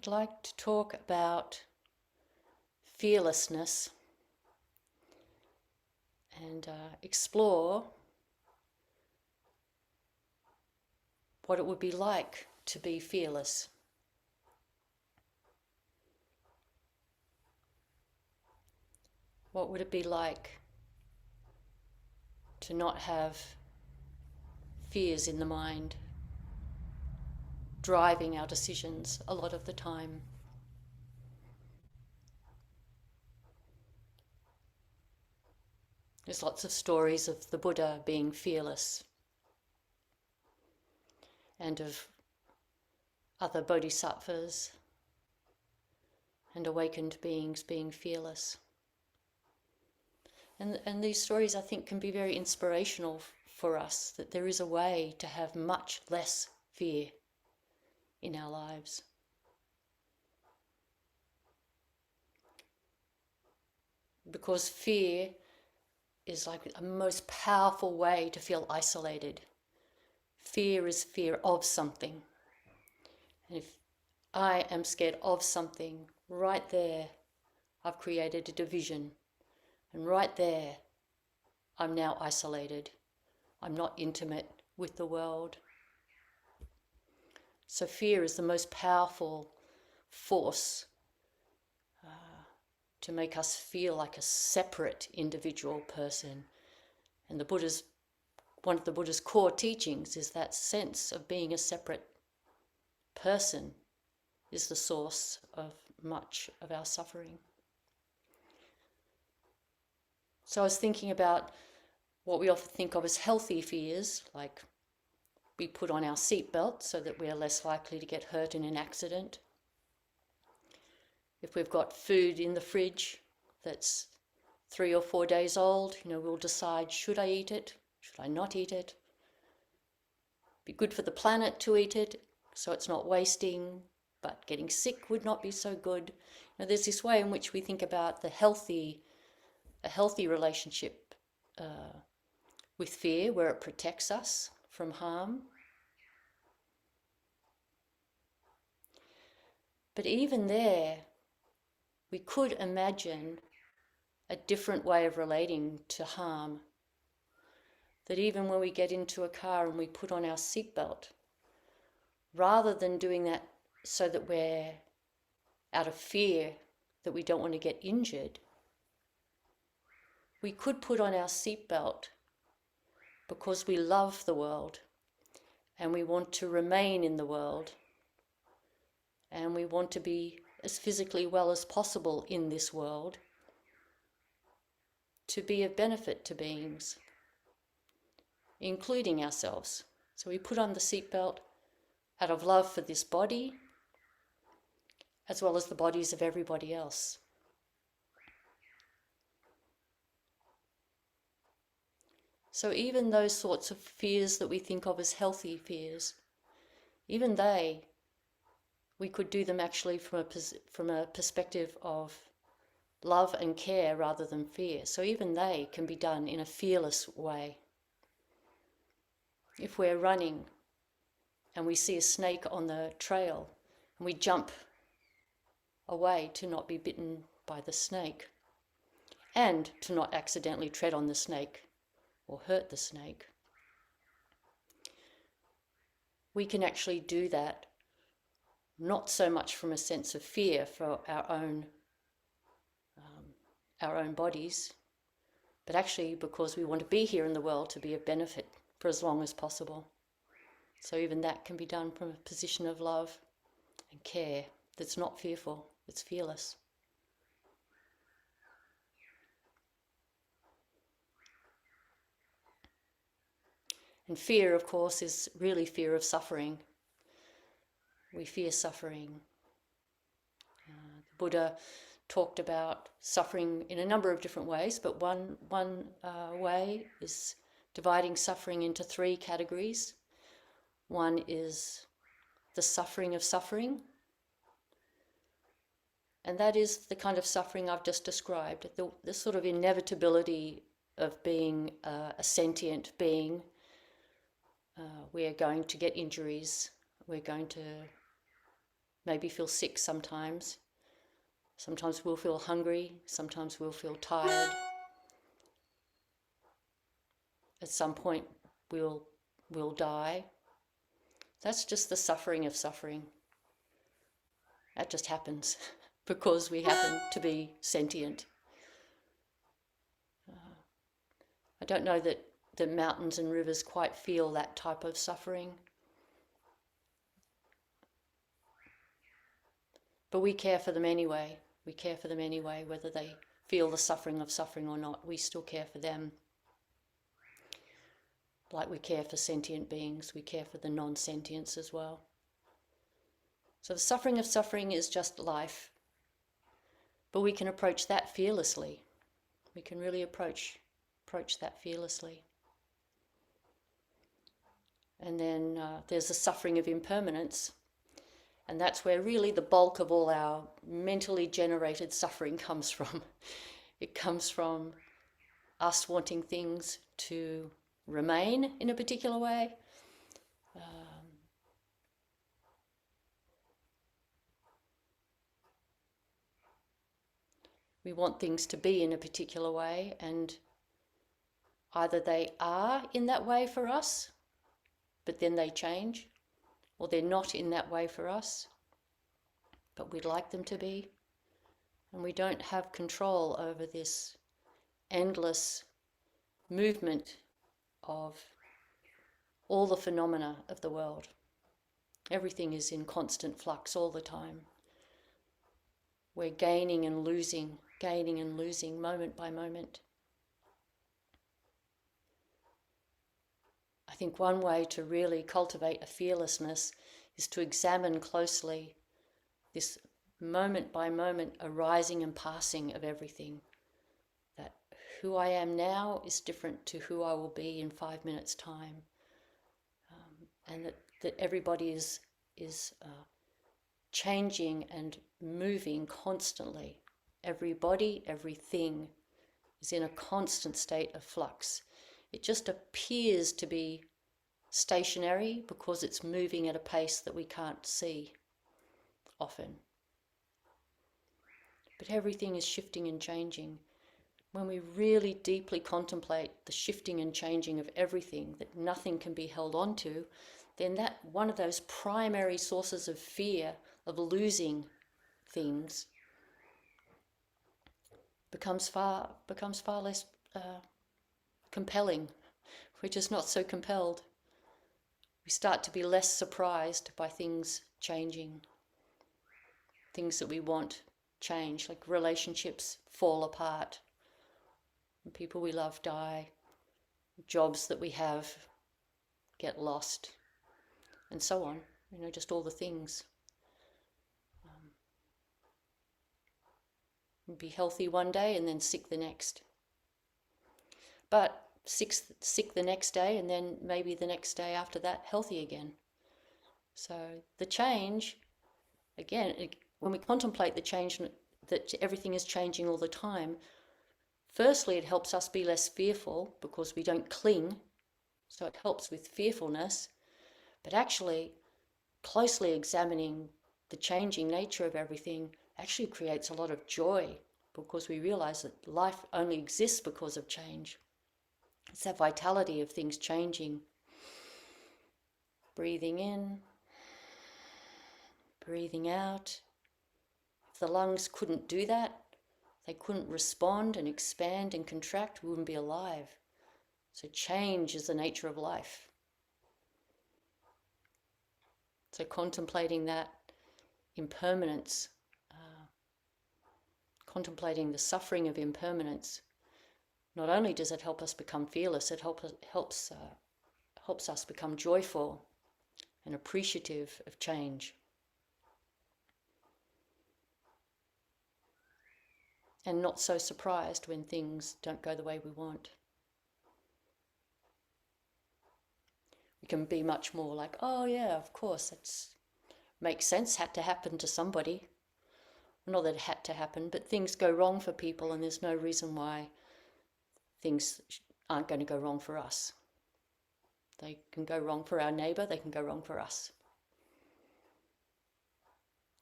I'd like to talk about fearlessness and explore what it would be like to be fearless. What would it be like to not have fears in the mind driving our decisions a lot of the time? There's lots of stories of the Buddha being fearless and of other bodhisattvas and awakened beings being fearless. And these stories, I think, can be very inspirational for us, that there is a way to have much less fear in our lives. Because fear is like a most powerful way to feel isolated. Fear is fear of something. And if I am scared of something, right there I've created a division. And right there I'm now isolated. I'm not intimate with the world. So fear is the most powerful force to make us feel like a separate individual person. And one of the Buddha's core teachings is that sense of being a separate person is the source of much of our suffering. So I was thinking about what we often think of as healthy fears, like we put on our seatbelt so that we're less likely to get hurt in an accident. If we've got food in the fridge that's 3 or 4 days old, we'll decide, should I eat it? Should I not eat it? Be good for the planet to eat it, so it's not wasting, but getting sick would not be so good. There's this way in which we think about a healthy relationship with fear, where it protects us from harm. But even there, we could imagine a different way of relating to harm. That even when we get into a car and we put on our seatbelt, rather than doing that so that we're out of fear that we don't want to get injured, we could put on our seatbelt because we love the world and we want to remain in the world and we want to be as physically well as possible in this world to be of benefit to beings, including ourselves. So we put on the seatbelt out of love for this body, as well as the bodies of everybody else. So even those sorts of fears that we think of as healthy fears, even we could do them actually from a perspective of love and care rather than fear. So even they can be done in a fearless way. If we're running and we see a snake on the trail and we jump away to not be bitten by the snake and to not accidentally tread on the snake or hurt the snake, we can actually do that not so much from a sense of fear for our own bodies, but actually because we want to be here in the world to be of benefit for as long as possible. So even that can be done from a position of love and care that's not fearful, it's fearless. And fear, of course, is really fear of suffering. We fear suffering. The Buddha talked about suffering in a number of different ways, but one way is dividing suffering into 3 categories. One is the suffering of suffering, and that is the kind of suffering I've just described, the sort of inevitability of being a sentient being. We are going to get injuries, we're going to maybe feel sick sometimes. Sometimes we'll feel hungry, sometimes we'll feel tired. At some point we'll die. That's just the suffering of suffering. That just happens because we happen to be sentient. I don't know that the mountains and rivers quite feel that type of suffering. But we care for them anyway. We care for them anyway, whether they feel the suffering of suffering or not. We still care for them. Like we care for sentient beings, we care for the non-sentients as well. So the suffering of suffering is just life. But we can approach that fearlessly. We can really approach that fearlessly. And then there's the suffering of impermanence. And that's where really the bulk of all our mentally generated suffering comes from. It comes from us wanting things to remain in a particular way. We want things to be in a particular way, and either they are in that way for us, but then they change, or they're not in that way for us, but we'd like them to be. And we don't have control over this endless movement of all the phenomena of the world. Everything is in constant flux all the time. We're gaining and losing moment by moment. I think one way to really cultivate a fearlessness is to examine closely this moment by moment arising and passing of everything. That who I am now is different to who I will be in 5 minutes' time. And that everybody is changing and moving constantly. Everybody, everything is in a constant state of flux. It just appears to be stationary because it's moving at a pace that we can't see often. But everything is shifting and changing. When we really deeply contemplate the shifting and changing of everything, that nothing can be held on to, then that one of those primary sources of fear of losing things becomes far less compelling. We're just not so compelled. We start to be less surprised by things changing. Things that we want change, like relationships fall apart, people we love die, jobs that we have get lost, and so on. Just all the things. Be healthy one day and then sick the next. But sick the next day, and then maybe the next day after that healthy again. So the change, again, when we contemplate the change, that everything is changing all the time, firstly it helps us be less fearful because we don't cling, so it helps with fearfulness. But actually, closely examining the changing nature of everything actually creates a lot of joy, because we realize that life only exists because of change. It's that vitality of things changing. Breathing in, breathing out. If the lungs couldn't do that, they couldn't respond and expand and contract, we wouldn't be alive. So change is the nature of life. So contemplating that impermanence, contemplating the suffering of impermanence, not only does it help us become fearless, it helps us become joyful and appreciative of change. And not so surprised when things don't go the way we want. We can be much more like, oh yeah, of course, that makes sense, had to happen to somebody. Not that it had to happen, but things go wrong for people, and there's no reason why things aren't going to go wrong for us. They can go wrong for our neighbour, they can go wrong for us.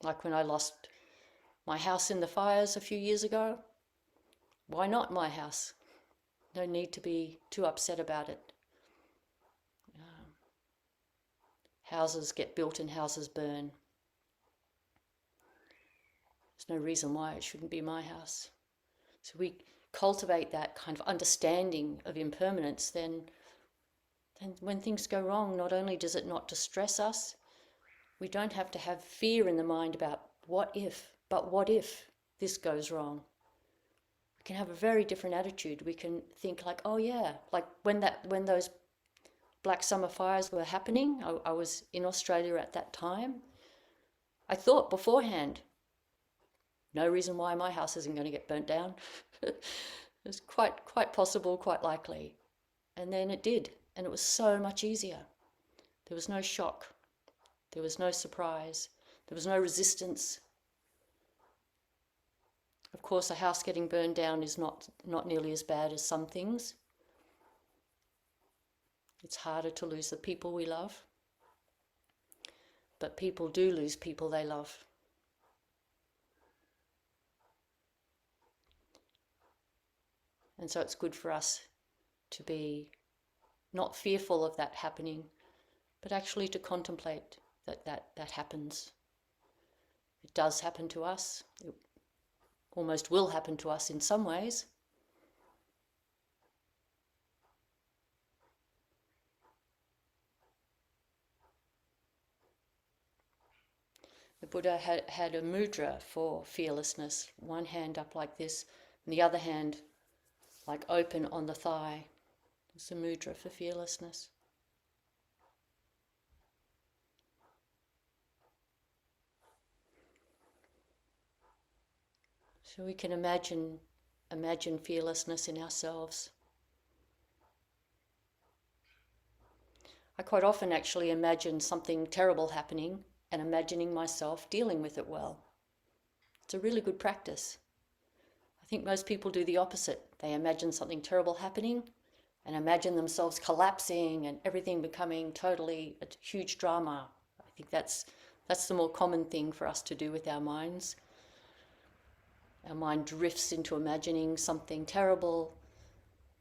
Like when I lost my house in the fires a few years ago, why not my house? No need to be too upset about it. Houses get built and houses burn. There's no reason why it shouldn't be my house. So we cultivate that kind of understanding of impermanence, then when things go wrong, not only does it not distress us, we don't have to have fear in the mind about what if this goes wrong. We can have a very different attitude. We can think like, oh yeah, like when those Black Summer fires were happening, I was in Australia at that time. I thought beforehand, no reason why my house isn't going to get burnt down. It's quite possible, quite likely. And then it did, and it was so much easier. There was no shock. There was no surprise. There was no resistance. Of course, a house getting burned down is not nearly as bad as some things. It's harder to lose the people we love. But people do lose people they love. And so it's good for us to be not fearful of that happening, but actually to contemplate that happens. It does happen to us. It almost will happen to us in some ways. The Buddha had a mudra for fearlessness, one hand up like this, and the other hand like open on the thigh. It's a mudra for fearlessness. So we can imagine fearlessness in ourselves. I quite often actually imagine something terrible happening and imagining myself dealing with it well. It's a really good practice. I think most people do the opposite. They imagine something terrible happening and imagine themselves collapsing and everything becoming totally a huge drama. I think that's the more common thing for us to do with our minds. Our mind drifts into imagining something terrible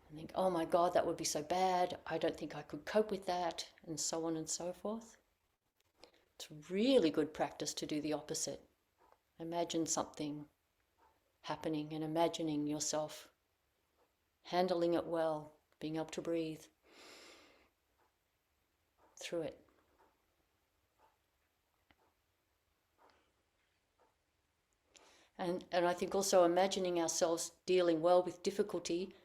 and think, oh my God, that would be so bad. I don't think I could cope with that, and so on and so forth. It's really good practice to do the opposite. Imagine something happening and imagining yourself handling it well, being able to breathe through it. And I think also imagining ourselves dealing well with difficulty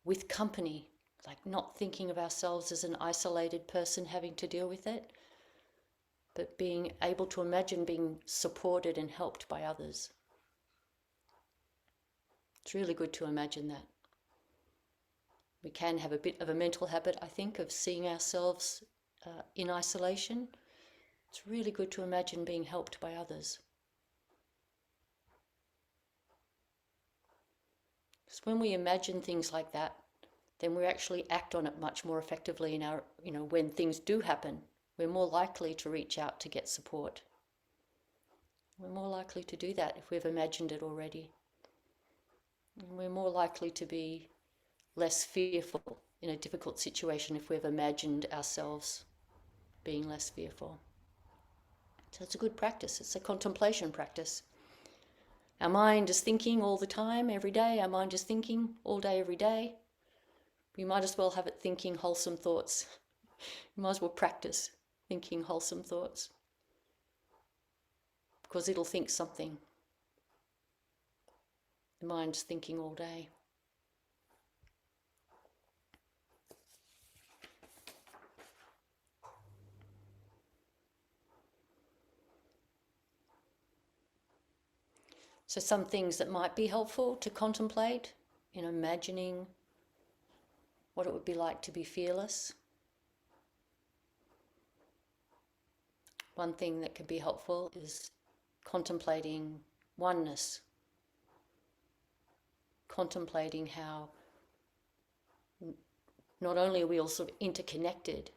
with company, like not thinking of ourselves as an isolated person having to deal with it, but being able to imagine being supported and helped by others. It's really good to imagine that. We can have a bit of a mental habit, I think, of seeing ourselves in isolation. It's really good to imagine being helped by others. Because when we imagine things like that, then we actually act on it much more effectively in our, when things do happen. We're more likely to reach out to get support. We're more likely to do that if we've imagined it already. And we're more likely to be less fearful in a difficult situation if we've imagined ourselves being less fearful. So it's a good practice. It's a contemplation practice. Our mind is thinking all the time, every day. Our mind is thinking all day, every day. We might as well have it thinking wholesome thoughts. You might as well practice thinking wholesome thoughts, because it'll think something. The mind's thinking all day. So some things that might be helpful to contemplate in imagining what it would be like to be fearless. One thing that can be helpful is contemplating oneness. Contemplating how not only are we all sort of interconnected,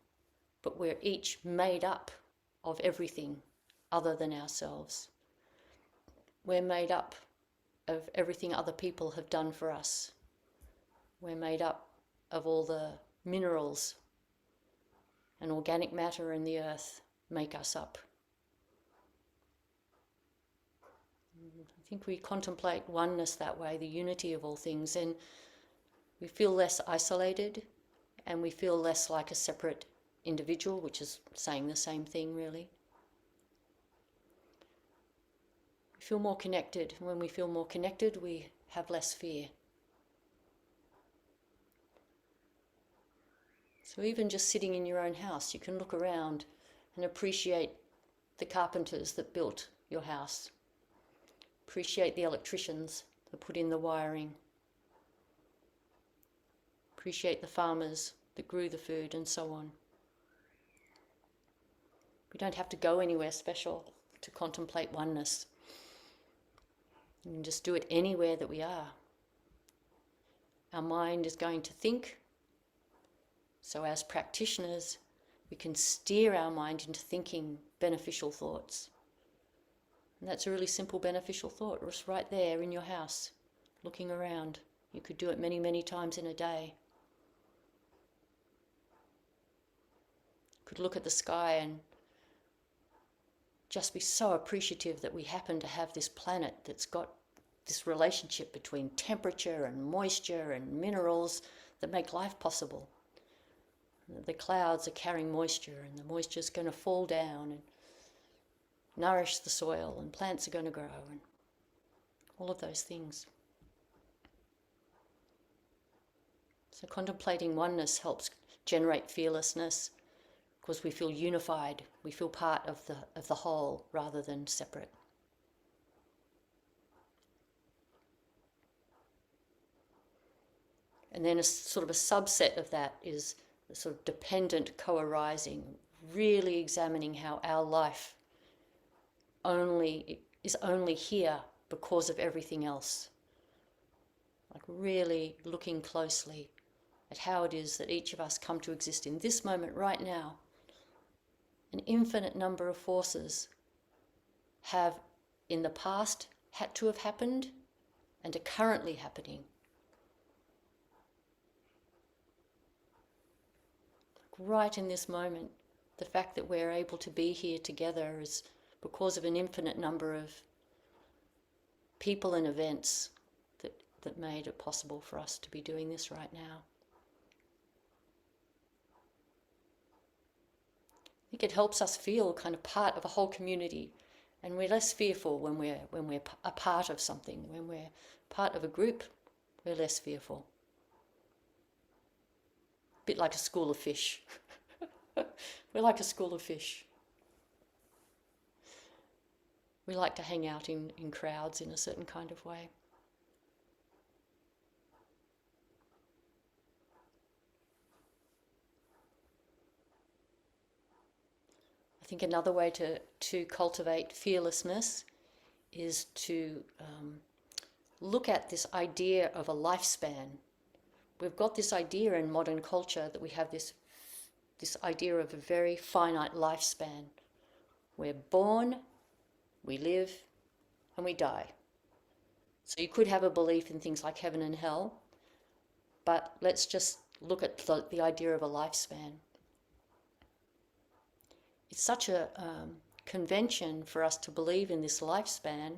but we're each made up of everything other than ourselves. we're made up of everything other people have done for us. We're made up of all the minerals and organic matter in the earth make us up. I think we contemplate oneness that way, the unity of all things, and we feel less isolated and we feel less like a separate individual, which is saying the same thing really. We feel more connected. When we feel more connected, we have less fear. So even just sitting in your own house, you can look around and appreciate the carpenters that built your house. Appreciate the electricians that put in the wiring. Appreciate the farmers that grew the food and so on. We don't have to go anywhere special to contemplate oneness. You can just do it anywhere that we are. Our mind is going to think. So as practitioners, we can steer our mind into thinking beneficial thoughts. And that's a really simple beneficial thought, just right there in your house, looking around. You could do it many, many times in a day. You could look at the sky and just be so appreciative that we happen to have this planet that's got this relationship between temperature and moisture and minerals that make life possible. The clouds are carrying moisture, and the moisture is going to fall down and nourish the soil, and plants are going to grow, and all of those things. So contemplating oneness helps generate fearlessness, because we feel unified, we feel part of the whole rather than separate. And then a sort of a subset of that is the sort of dependent co-arising, really examining how our life is only here because of everything else. Like really looking closely at how it is that each of us come to exist in this moment right now. An infinite number of forces have in the past had to have happened and are currently happening. Right in this moment, the fact that we're able to be here together is because of an infinite number of people and events that made it possible for us to be doing this right now. I think it helps us feel kind of part of a whole community, and we're less fearful when we're a part of something. When we're part of a group, we're less fearful. A bit like a school of fish. We're like a school of fish. We like to hang out in crowds in a certain kind of way. I think another way to cultivate fearlessness is to look at this idea of a lifespan. We've got this idea in modern culture that we have this idea of a very finite lifespan. We're born, we live, and we die. So you could have a belief in things like heaven and hell, but let's just look at the idea of a lifespan. It's such a convention for us to believe in this lifespan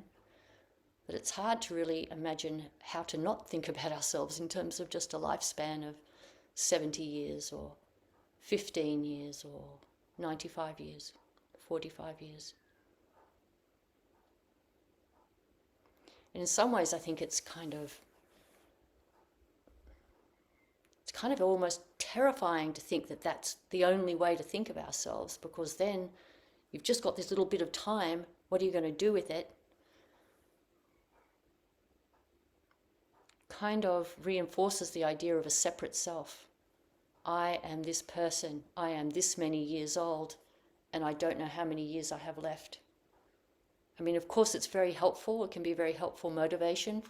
that it's hard to really imagine how to not think about ourselves in terms of just a lifespan of 70 years or 15 years or 95 years, 45 years. And in some ways I think it's kind of almost terrifying to think that that's the only way to think of ourselves, because then you've just got this little bit of time, what are you going to do with it? Kind of reinforces the idea of a separate self. I am this person, I am this many years old, and I don't know how many years I have left. I mean, of course it's very helpful, it can be a very helpful motivation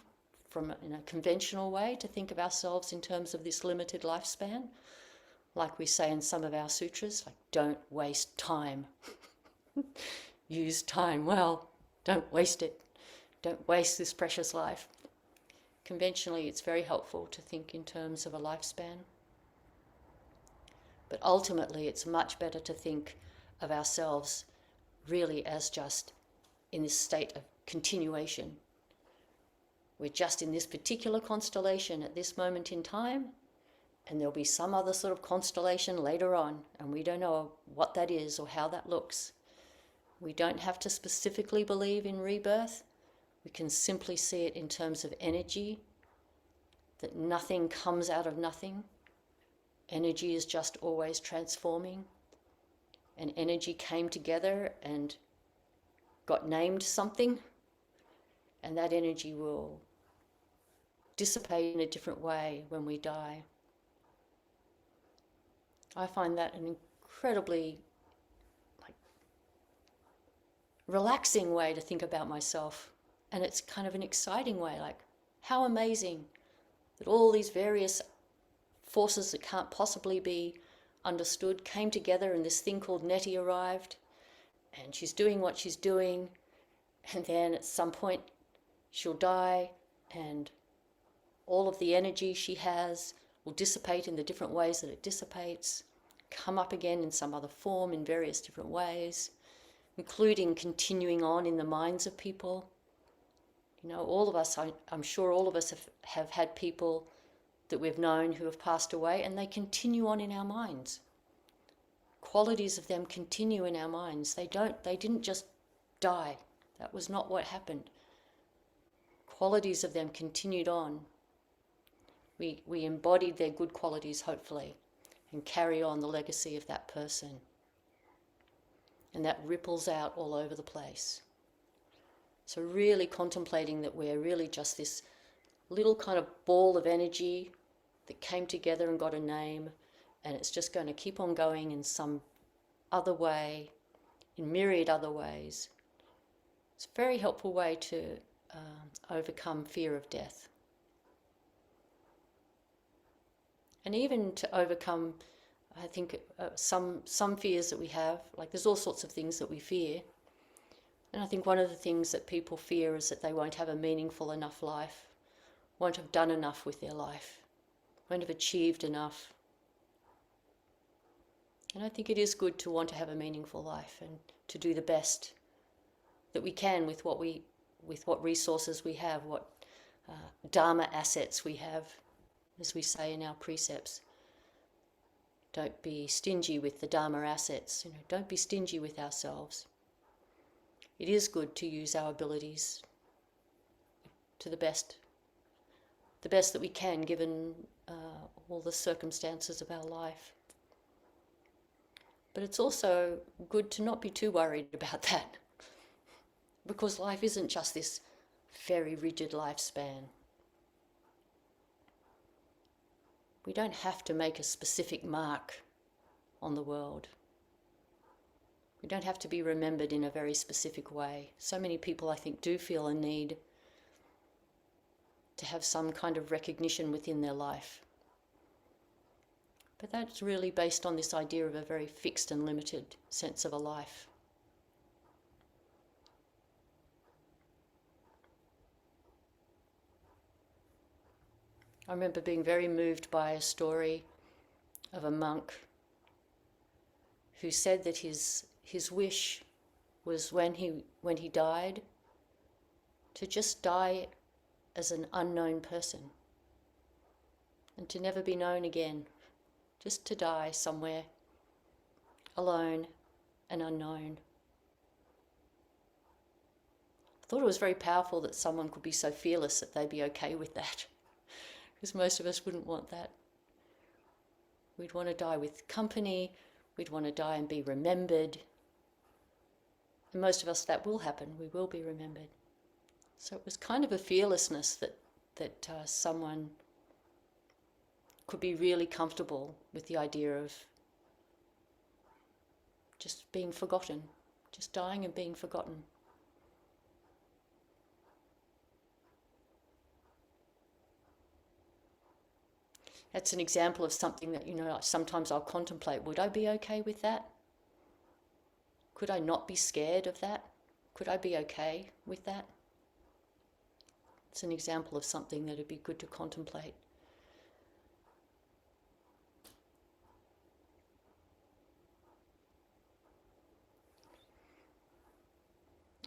in a conventional way to think of ourselves in terms of this limited lifespan. Like we say in some of our sutras, like don't waste time. Use time well, don't waste it. Don't waste this precious life. Conventionally, it's very helpful to think in terms of a lifespan. But ultimately, it's much better to think of ourselves really as just in this state of continuation. We're just in this particular constellation at this moment in time, and there'll be some other sort of constellation later on, and we don't know what that is or how that looks. We don't have to specifically believe in rebirth. We can simply see it in terms of energy, that nothing comes out of nothing. Energy is just always transforming. And energy came together and got named something, and that energy will dissipate in a different way when we die. I find that an incredibly relaxing way to think about myself, and it's kind of an exciting way, like how amazing that all these various forces that can't possibly be understood came together, and this thing called Neti arrived, and she's doing what she's doing, and then at some point she'll die, and all of the energy she has will dissipate in the different ways that it dissipates, come up again in some other form in various different ways, including continuing on in the minds of people. You know, all of us, I'm sure all of us have had people that we've known who have passed away, and they continue on in our minds. Qualities of them continue in our minds. They didn't just die. That was not what happened. Qualities of them continued on. We embodied their good qualities, hopefully, and carry on the legacy of that person. And that ripples out all over the place. So really contemplating that we're really just this little kind of ball of energy that came together and got a name, and it's just going to keep on going in some other way, in myriad other ways. It's a very helpful way to overcome fear of death. And even to overcome, I think, some fears that we have. Like there's all sorts of things that we fear. And I think one of the things that people fear is that they won't have a meaningful enough life, won't have done enough with their life, won't have achieved enough. And I think it is good to want to have a meaningful life and to do the best that we can with what resources we have, what dharma assets we have, as we say in our precepts. Don't be stingy with the dharma assets. You know, don't be stingy with ourselves. It is good to use our abilities to the best that we can, given all the circumstances of our life. But it's also good to not be too worried about that, because life isn't just this very rigid lifespan. We don't have to make a specific mark on the world. We don't have to be remembered in a very specific way. So many people, I think, do feel a need to have some kind of recognition within their life. But that's really based on this idea of a very fixed and limited sense of a life. I remember being very moved by a story of a monk who said that his wish was when he died to just die as an unknown person and to never be known again, just to die somewhere alone and unknown. I thought it was very powerful that someone could be so fearless that they'd be okay with that, because most of us wouldn't want that. We'd want to die with company, we'd want to die and be remembered. And most of us, that will happen, we will be remembered. So it was kind of a fearlessness that someone could be really comfortable with the idea of just being forgotten, just dying and being forgotten. That's an example of something that, sometimes I'll contemplate. Would I be okay with that? Could I not be scared of that? Could I be okay with that? It's an example of something that would be good to contemplate.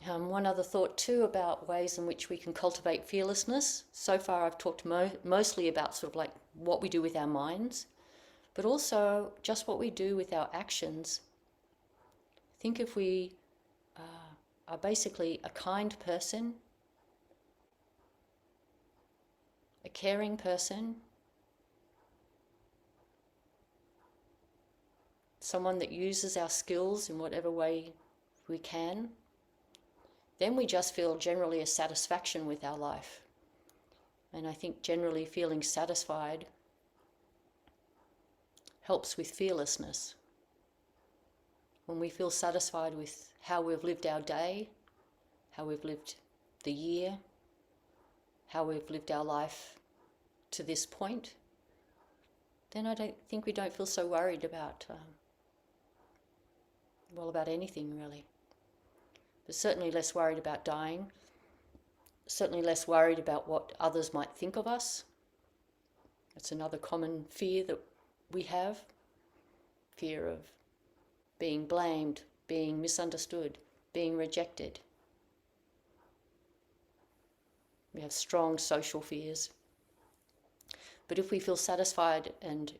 One other thought too about ways in which we can cultivate fearlessness. So far I've talked mostly about sort of like what we do with our minds, but also just what we do with our actions. Think if we are basically a kind person, a caring person, someone that uses our skills in whatever way we can, then we just feel generally a satisfaction with our life. And I think generally feeling satisfied helps with fearlessness. When we feel satisfied with how we've lived our day, how we've lived the year, how we've lived our life to this point, then I don't think we don't feel so worried about, about anything really. But certainly less worried about dying, certainly less worried about what others might think of us. That's another common fear that we have, fear of being blamed, being misunderstood, being rejected. We have strong social fears. But if we feel satisfied and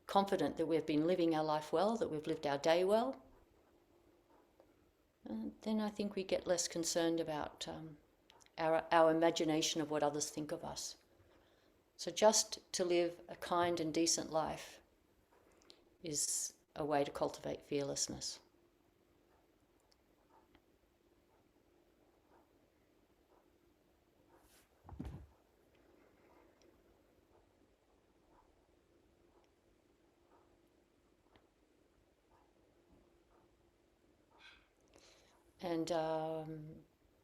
confident that we've been living our life well, that we've lived our day well, then I think we get less concerned about our imagination of what others think of us. So just to live a kind and decent life is a way to cultivate fearlessness. And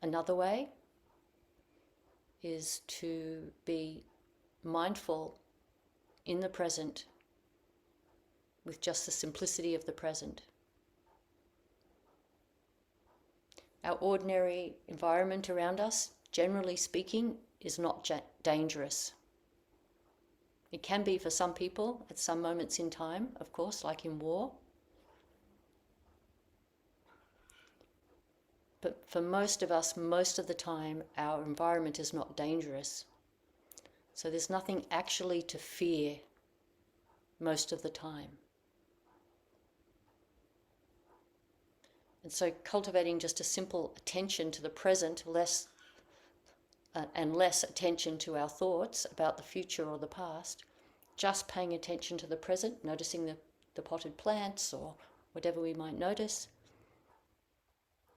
another way is to be mindful in the present with just the simplicity of the present. Our ordinary environment around us, generally speaking, is not dangerous. It can be for some people at some moments in time, of course, like in war. But for most of us, most of the time, our environment is not dangerous. So there's nothing actually to fear most of the time. And so cultivating just a simple attention to the present, less attention to our thoughts about the future or the past, just paying attention to the present, noticing the potted plants or whatever we might notice,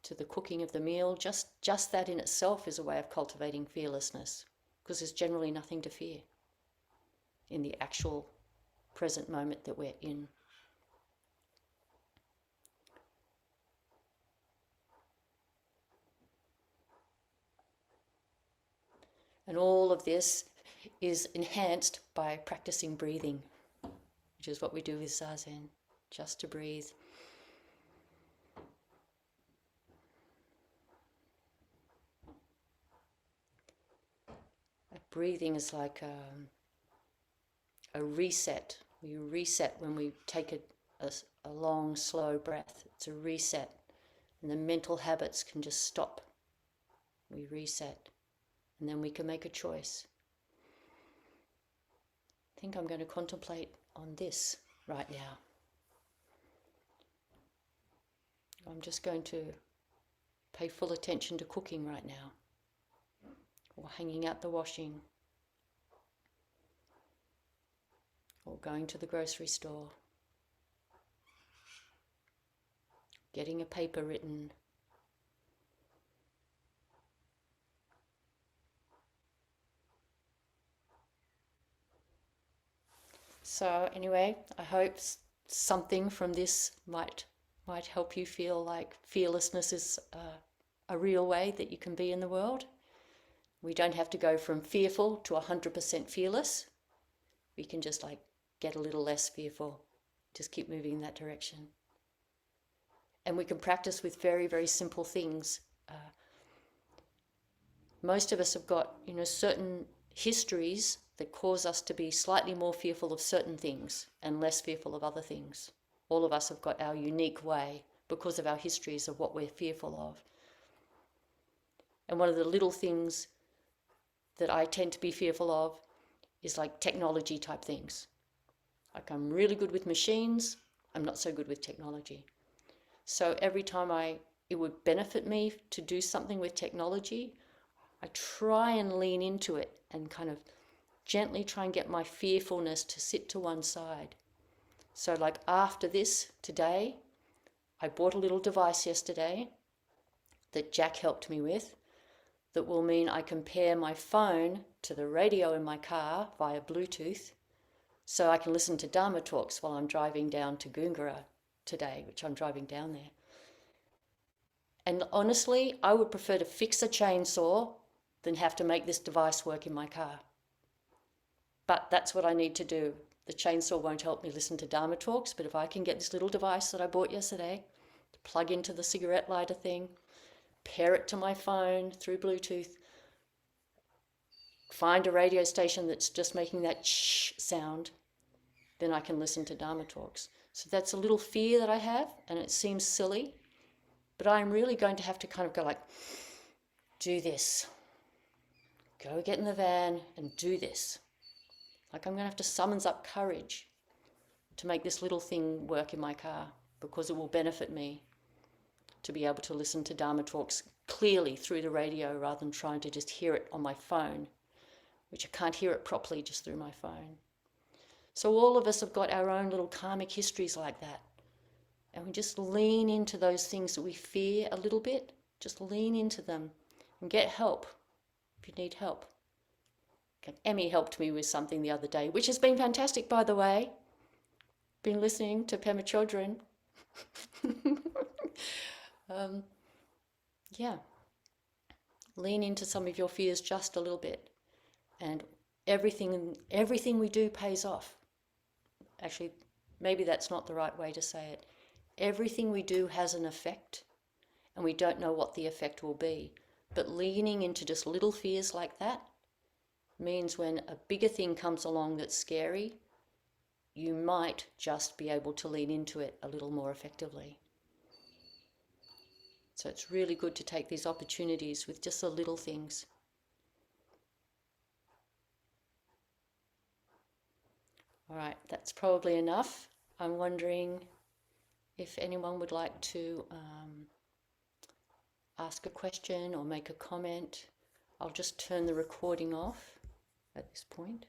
to the cooking of the meal, just that in itself is a way of cultivating fearlessness, because there's generally nothing to fear in the actual present moment that we're in. And all of this is enhanced by practicing breathing, which is what we do with Zazen, just to breathe. Breathing is like a reset. We reset when we take a long, slow breath. It's a reset. And the mental habits can just stop. We reset. And then we can make a choice. I think I'm going to contemplate on this right now. I'm just going to pay full attention to cooking right now, or hanging out the washing, or going to the grocery store, getting a paper written, so anyway, I hope something from this might help you feel like fearlessness is a real way that you can be in the world. We don't have to go from fearful to 100% fearless. We can just get a little less fearful. Just keep moving in that direction. And we can practice with very, very simple things. Most of us have got, certain histories that cause us to be slightly more fearful of certain things and less fearful of other things. All of us have got our unique way because of our histories of what we're fearful of. And one of the little things that I tend to be fearful of is like technology type things. Like I'm really good with machines, I'm not so good with technology. So every time it would benefit me to do something with technology, I try and lean into it and kind of gently try and get my fearfulness to sit to one side. So like after this today, I bought a little device yesterday that Jack helped me with that will mean I can pair my phone to the radio in my car via Bluetooth so I can listen to Dharma talks while I'm driving down to Goongerra today, which I'm driving down there. And honestly, I would prefer to fix a chainsaw than have to make this device work in my car. But that's what I need to do. The chainsaw won't help me listen to Dharma talks, but if I can get this little device that I bought yesterday to plug into the cigarette lighter thing, pair it to my phone through Bluetooth, find a radio station that's just making that shh sound, then I can listen to Dharma talks. So that's a little fear that I have, and it seems silly, but I'm really going to have to kind of go like, do this. Go get in the van and do this. Like I'm going to have to summon up courage to make this little thing work in my car because it will benefit me to be able to listen to Dharma talks clearly through the radio rather than trying to just hear it on my phone, which I can't hear it properly just through my phone. So all of us have got our own little karmic histories like that. And we just lean into those things that we fear a little bit, just lean into them and get help if you need help. Emmy helped me with something the other day, which has been fantastic, by the way. Been listening to Pema Chodron. Yeah. Lean into some of your fears just a little bit. And everything we do pays off. Actually, maybe that's not the right way to say it. Everything we do has an effect, and we don't know what the effect will be. But leaning into just little fears like that means when a bigger thing comes along that's scary, you might just be able to lean into it a little more effectively. So it's really good to take these opportunities with just the little things. All right, that's probably enough. I'm wondering if anyone would like to ask a question or make a comment. I'll just turn the recording off at this point.